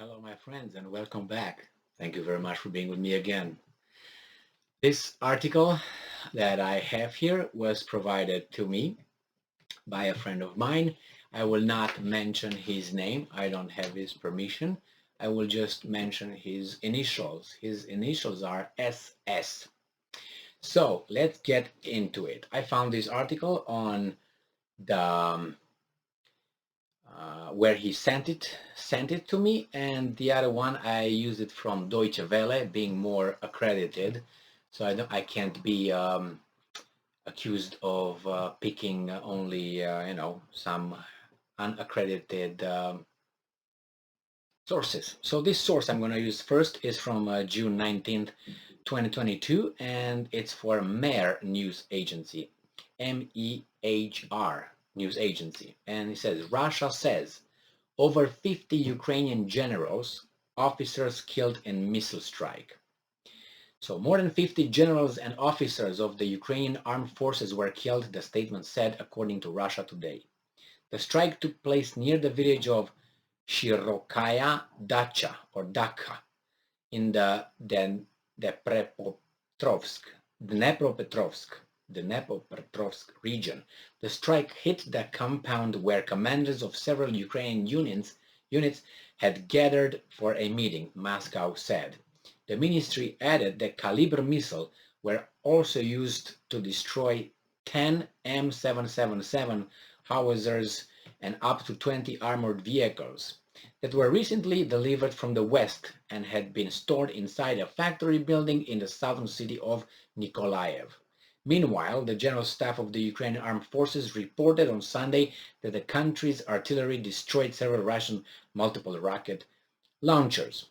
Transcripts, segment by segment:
Hello, my friends, and welcome back. Thank you very much for being with me again. This article that I have here was provided to me by a friend of mine. I will not mention his name. I don't have his permission. I will just mention his initials. His initials are SS. So let's get into it. I found this article on the where he sent it to me, and the other one I used it from Deutsche Welle, being more accredited, so I can't be accused of picking only some unaccredited sources. So this source I'm going to use first is from June 19th 2022, and it's for MEHR News Agency, MEHR News Agency, and it says Russia says over 50 Ukrainian generals, officers killed in missile strike. So more than 50 generals and officers of the Ukrainian armed forces were killed, the statement said, according to Russia Today. The strike took place near the village of Shirokaya Dacha, or Dakha, in the Dnepropetrovsk region. The strike hit the compound where commanders of several Ukrainian units had gathered for a meeting, Moscow said. The ministry added that Kalibr missiles were also used to destroy 10 M777 howitzers and up to 20 armored vehicles that were recently delivered from the west and had been stored inside a factory building in the southern city of Nikolaev. Meanwhile, the General Staff of the Ukrainian Armed Forces reported on Sunday that the country's artillery destroyed several Russian multiple rocket launchers.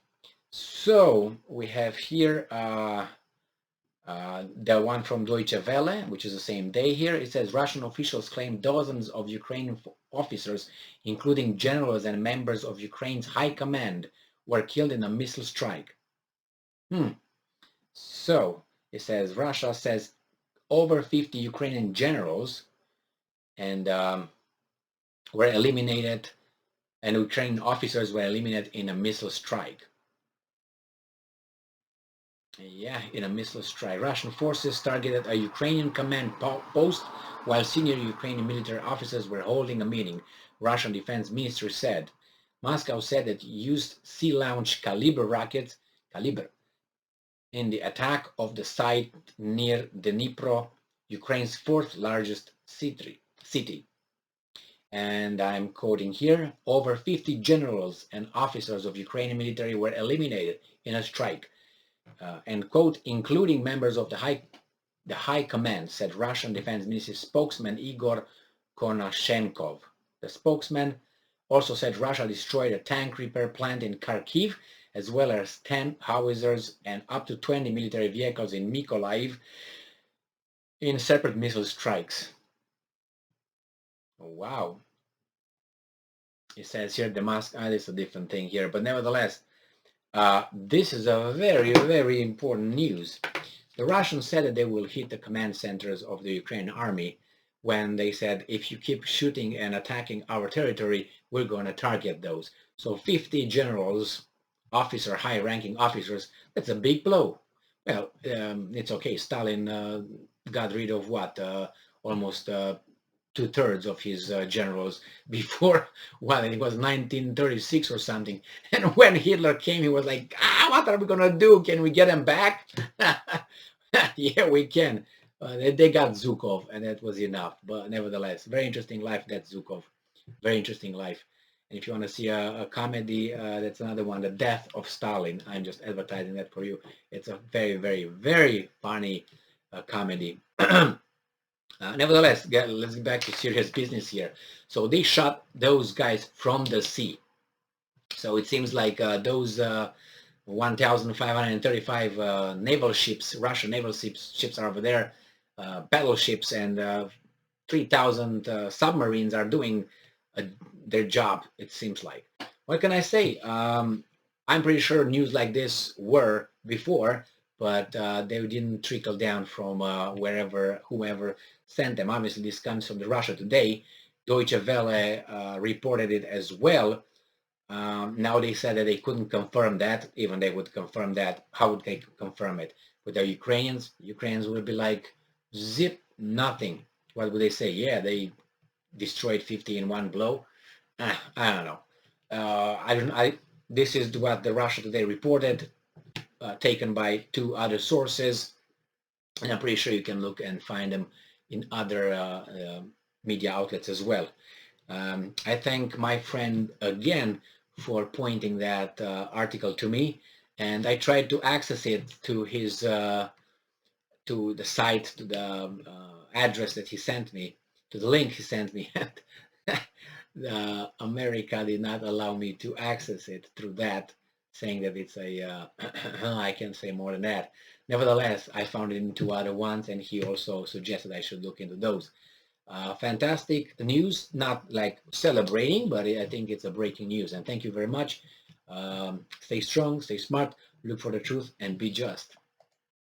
So we have here the one from Deutsche Welle, which is the same day here. It says Russian officials claim dozens of Ukrainian officers, including generals and members of Ukraine's high command, were killed in a missile strike. So it says Russia says over 50 Ukrainian generals and were eliminated, and Ukrainian officers were eliminated in a missile strike. Yeah, in a missile strike. Russian forces targeted a Ukrainian command post while senior Ukrainian military officers were holding a meeting, Russian Defense Ministry said. Moscow said it used sea-launched Kalibr rockets in the attack of the site near Dnipro, Ukraine's fourth largest city. And I'm quoting here, over 50 generals and officers of Ukrainian military were eliminated in a strike, end quote, including members of the high command, said Russian Defense Ministry spokesman Igor Konashenkov. The spokesman also said Russia destroyed a tank repair plant in Kharkiv, as well as 10 howitzers and up to 20 military vehicles in Mykolaiv in separate missile strikes. Oh, wow. It says here the Moscow, it's a different thing here, but nevertheless, this is a very, very important news. The Russians said that they will hit the command centers of the Ukrainian army when they said, if you keep shooting and attacking our territory, we're going to target those. So 50 generals, high-ranking officers, that's a big blow. Well, it's okay. Stalin got rid of what? Almost 2/3 of his generals before, well, it was 1936 or something. And when Hitler came, he was like, what are we going to do? Can we get him back? Yeah, we can. They got Zhukov, and that was enough. But nevertheless, very interesting life, that Zhukov. Very interesting life. And if you want to see a comedy, that's another one, The Death of Stalin. I'm just advertising that for you. It's a very, very, very funny comedy. Nevertheless, let's get back to serious business here. So they shot those guys from the sea. So it seems like those 1,535 naval ships, Russian naval ships are over there, battleships, and 3,000 submarines are doing their job, it seems like. What can I say? I'm pretty sure news like this were before, but they didn't trickle down from whoever sent them. Obviously, this comes from the Russia Today. Deutsche Welle reported it as well. Now they said that they couldn't confirm that. Even they would confirm that. How would they confirm it? With the Ukrainians? Ukrainians would be like, zip, nothing. What would they say? Yeah, they destroyed 50 in one blow. I don't know. I don't. This is what the Russia Today reported, taken by 2 other sources, and I'm pretty sure you can look and find them in other media outlets as well. I thank my friend again for pointing that article to me, and I tried to access it to his to the site, to the address that he sent me, to the link he sent me. America did not allow me to access it through that, saying that it's a I can't say more than that. Nevertheless, I found it in 2 other ones, and he also suggested I should look into those. Fantastic news, not like celebrating, but I think it's a breaking news. And thank you very much. Stay strong, stay smart, look for the truth, and be just.